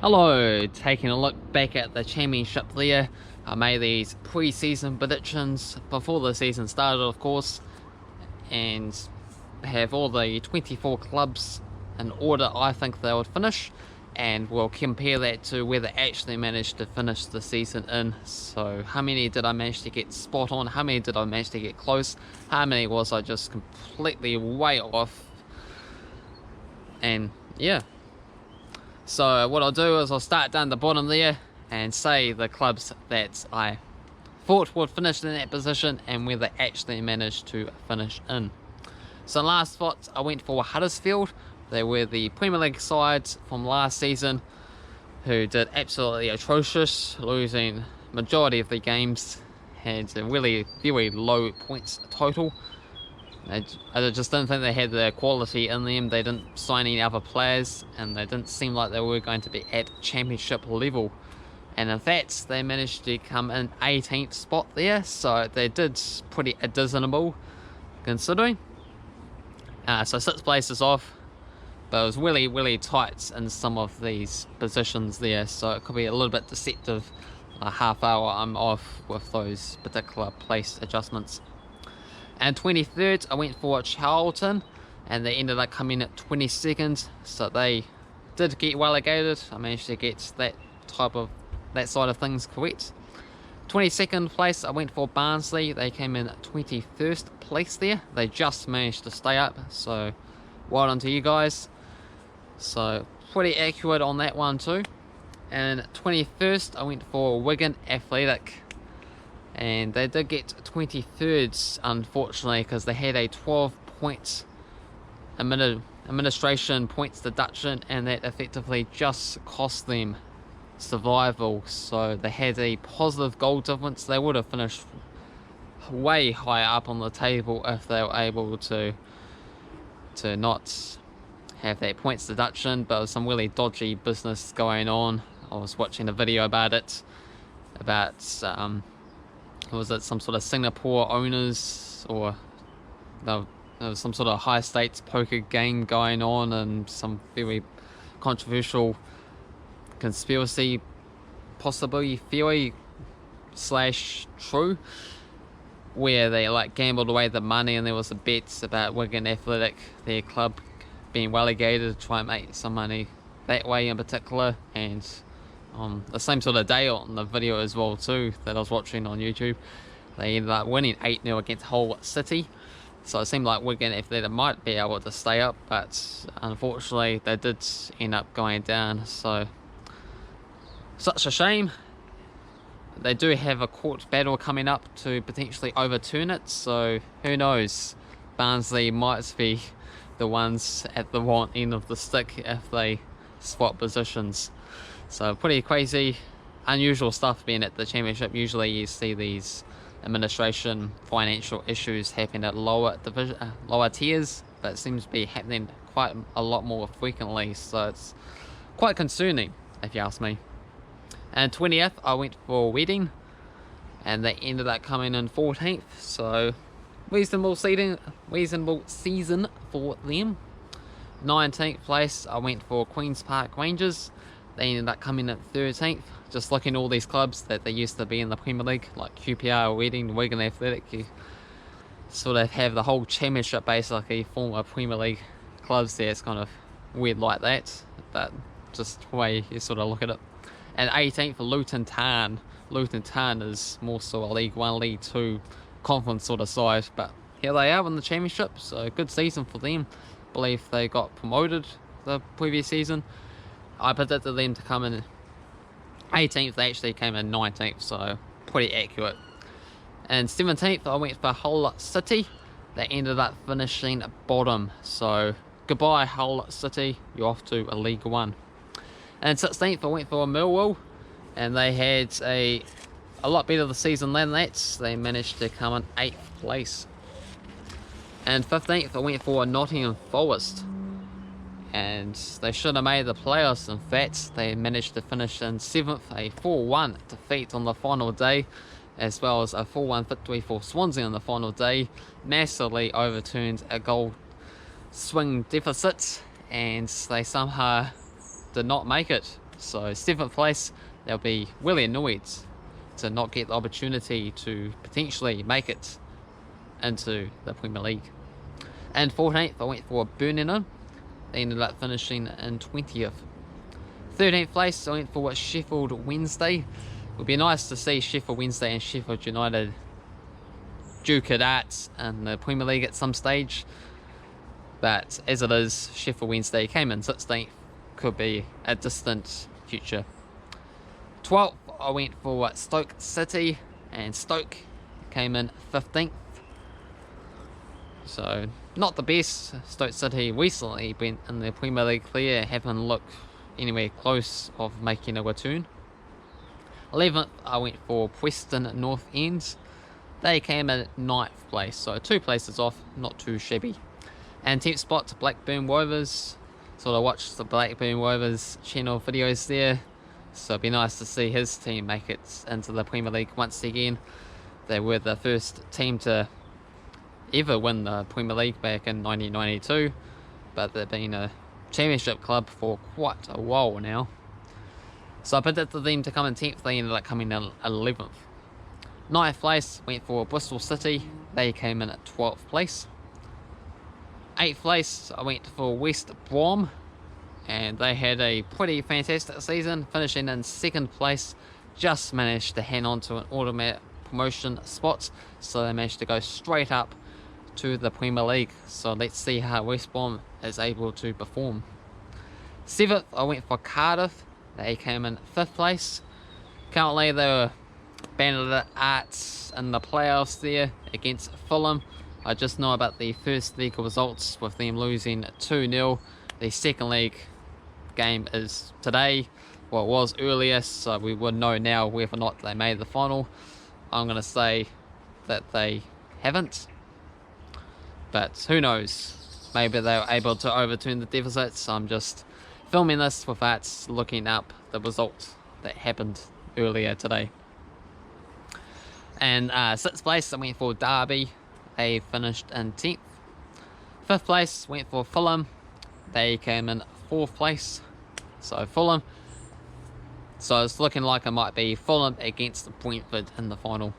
Hello, taking a look back at the championship there. I made these pre-season predictions before the season started, of course, and have all the 24 clubs in order I think they would finish, and we'll compare that to where they actually managed to finish the season in. So how many did I manage to get spot on, how many did I manage to get close, how many was I just completely way off, and yeah. So what I'll do is I'll start down the bottom there and say the clubs that I thought would finish in that position and where they actually managed to finish in. So last spot I went for Huddersfield. They were the Premier League side from last season who did absolutely atrocious, losing majority of the games, had a really very low points total. I just didn't think they had the quality in them. They didn't sign any other players, and they didn't seem like they were going to be at championship level. And in fact, they managed to come in 18th spot there, so they did pretty discernible considering. So 6 places off, but it was really tight in some of these positions there, so it could be a little bit deceptive. A half hour I'm off with those particular place adjustments. And 23rd, I went for Charlton, and they ended up coming at 22nd, so they did get relegated. I managed to get that side of things correct. 22nd place, I went for Barnsley. They came in 21st place there. They just managed to stay up, so well done to you guys. So pretty accurate on that one too. And 21st, I went for Wigan Athletic, and they did get 23rd unfortunately because they had a 12 points administration points deduction, and that effectively just cost them survival. So they had a positive goal difference. They would have finished way higher up on the table if they were able to not have that points deduction, but there was some really dodgy business going on. I was watching a video about it, about was it some sort of Singapore owners, or there was some sort of high stakes poker game going on, and some very controversial conspiracy, possibly theory / true, where they like gambled away the money, and there was a bet about Wigan Athletic, their club, being relegated to try and make some money that way in particular. And on the same sort of day on the video as well too that I was watching on YouTube, they ended up winning 8-0 against Hull City. So it seemed like Wigan Athletic might be able to stay up, but unfortunately they did end up going down. So such a shame. They do have a court battle coming up to potentially overturn it, so who knows, Barnsley might be the ones at the wrong end of the stick if they swap positions. So pretty crazy, unusual stuff being at the championship. Usually you see these administration financial issues happen at lower tiers, but it seems to be happening quite a lot more frequently, so it's quite concerning if you ask me. And 20th, I went for Reading, and they ended up coming in 14th, so reasonable season for them. 19th place, I went for Queen's Park Rangers. They ended up coming at 13th. Just looking at all these clubs that they used to be in the Premier League, like QPR, Reading, Wigan Athletic, you sort of have the whole championship basically former Premier League clubs there. It's kind of weird like that, but just the way you sort of look at it. And 18th for Luton Town. Luton Town is more so a League 1, League 2 conference sort of side, but here they are in the championship, so good season for them. I believe they got promoted the previous season. I predicted them to come in 18th, they actually came in 19th, so pretty accurate. And 17th, I went for Hull City. They ended up finishing bottom, so goodbye Hull City, you're off to a League 1. And 16th, I went for Millwall, and they had a lot better the season than that. They managed to come in 8th place. And 15th, I went for Nottingham Forest, and they should have made the playoffs. In fact, they managed to finish in 7th, a 4-1 defeat on the final day, as well as a 4-1 victory for Swansea on the final day. Massively overturned a goal swing deficit, and they somehow did not make it So 7th place, they'll be really annoyed to not get the opportunity to potentially make it into the Premier League. And 14th, I went for Burnley. They ended up finishing in 20th. 13th place, I went for Sheffield Wednesday. It would be nice to see Sheffield Wednesday and Sheffield United duke it out in the Premier League at some stage. But as it is, Sheffield Wednesday came in 16th. Could be a distant future. 12th, I went for Stoke City, and Stoke came in 15th. So not the best. Stoke City recently been in the Premier League clear, haven't looked anywhere close of making a return. 11th, I went for Preston North End. They came in 9th place, so 2 places off, not too shabby. And 10th spot to Blackburn Rovers. Sort of watched the Blackburn Rovers channel videos there, so it'd be nice to see his team make it into the Premier League once again. They were the first team to ever win the Premier League back in 1992, but they've been a championship club for quite a while now. So I predicted them to come in 10th, they ended up coming in 11th. 9th place went for Bristol City, they came in at 12th place. 8th place I went for West Brom, and they had a pretty fantastic season, finishing in 2nd place, just managed to hang on to an automatic promotion spot, so they managed to go straight up to the Premier League. So let's see how West Brom is able to perform. 7th, I went for Cardiff. They came in 5th place. Currently they were banded at in the playoffs there against Fulham. I just know about the first league results with them losing 2-0. The second league game is today. Well, it was earlier, so we would know now whether or not they made the final. I'm going to say that they haven't, but who knows, maybe they were able to overturn the deficits. I'm just filming this without looking up the result that happened earlier today. And 6th place I went for Derby, they finished in 10th. 5th place went for Fulham, they came in 4th place. So Fulham, so it's looking like it might be Fulham against Brentford in the final.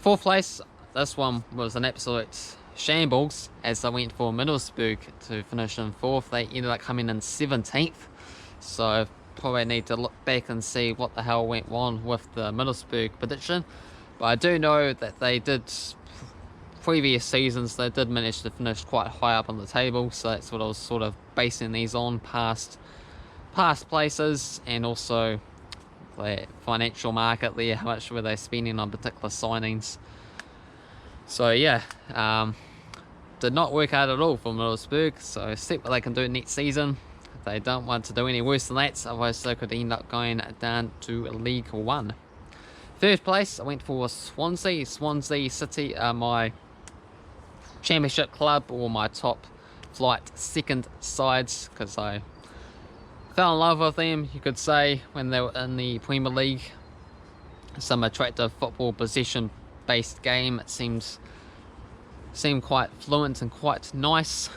4th place, this one was an absolute shambles, as I went for Middlesbrough to finish in 4th. They ended up coming in 17th, so probably need to look back and see what the hell went on with the Middlesbrough prediction. But I do know that they did, previous seasons, they did manage to finish quite high up on the table, so that's what I was sort of basing these on, past places, and also the financial market there, how much were they spending on particular signings. So yeah, did not work out at all for Middlesbrough, so see what they can do next season. They don't want to do any worse than that, otherwise they could end up going down to League One. 3rd place I went for Swansea. Swansea City are my championship club, or my top flight second sides, because I fell in love with them, you could say, when they were in the Premier League. Some attractive football possession based game. It seemed quite fluent and quite nice,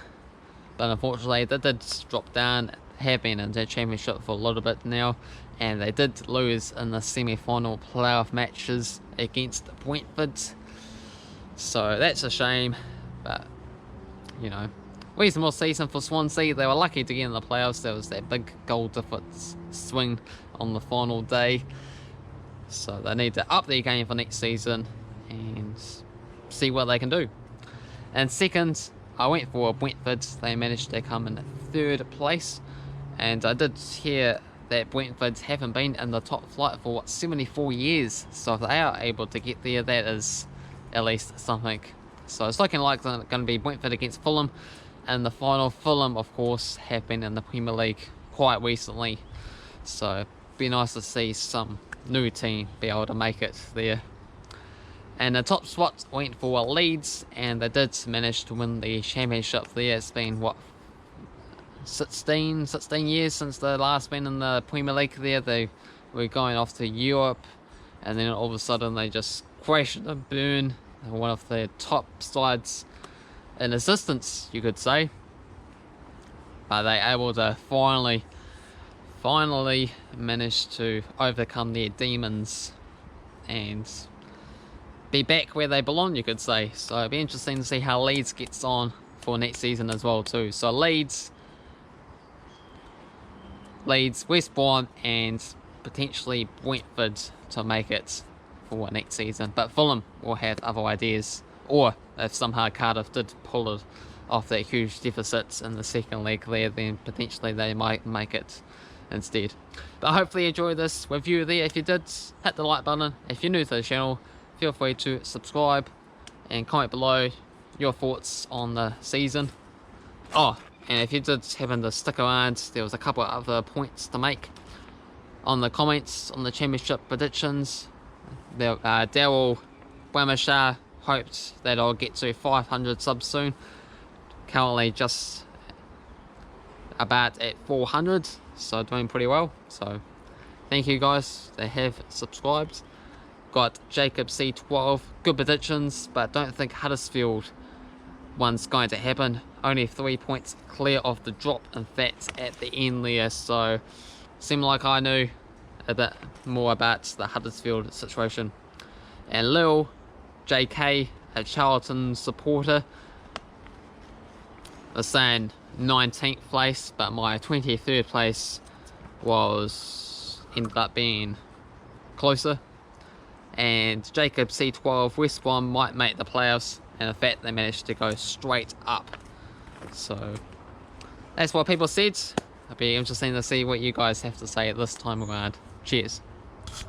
but unfortunately they did drop down, have been in the championship for a little bit now, and they did lose in the semi-final playoff matches against Brentford, so that's a shame. But you know, reasonable season for Swansea. They were lucky to get in the playoffs. There was that big goal difference swing on the final day, so they need to up their game for next season and see what they can do. And 2nd, I went for Brentford. They managed to come in 3rd place, and I did hear that Brentford haven't been in the top flight for what, 74 years, so if they are able to get there, that is at least something. So it's looking like it's going to be Brentford against Fulham in the final. Fulham, of course, have been in the Premier League quite recently, so it'd be nice to see some new team be able to make it there. And the top spot went for Leeds, and they did manage to win the championship there. It's been, what, 16 years since they last been in the Premier League there. They were going off to Europe, and then all of a sudden they just crashed and burned. They're one of the top sides in existence, you could say. But they able to finally finally managed to overcome their demons and be back where they belong, you could say. So it'll be interesting to see how Leeds gets on for next season as well too. So Leeds, West Brom and potentially Brentford to make it for next season. But Fulham will have other ideas, or if somehow Cardiff did pull it off that huge deficit in the second leg there, then potentially they might make it instead. But hopefully you enjoyed this review there. If you did, hit the like button. If you're new to the channel, feel free to subscribe and comment below your thoughts on the season. Oh, and if you did happen to stick around, there was a couple of other points to make on the comments on the championship predictions. Daryl Bramashar hoped that I'll get to 500 subs soon. Currently just about at 400, so doing pretty well. So thank you guys that have subscribed. Got Jacob C12, good predictions, but don't think Huddersfield one's going to happen. Only 3 points clear of the drop, in fact, at the end there. So seemed like I knew a bit more about the Huddersfield situation. And Lil JK, a Charlton supporter, was saying 19th place, but my 23rd place ended up being closer. And Jacob C12, West Brom might make the playoffs, and in fact they managed to go straight up. So that's what people said. It'll be interesting to see what you guys have to say at this time around. Cheers.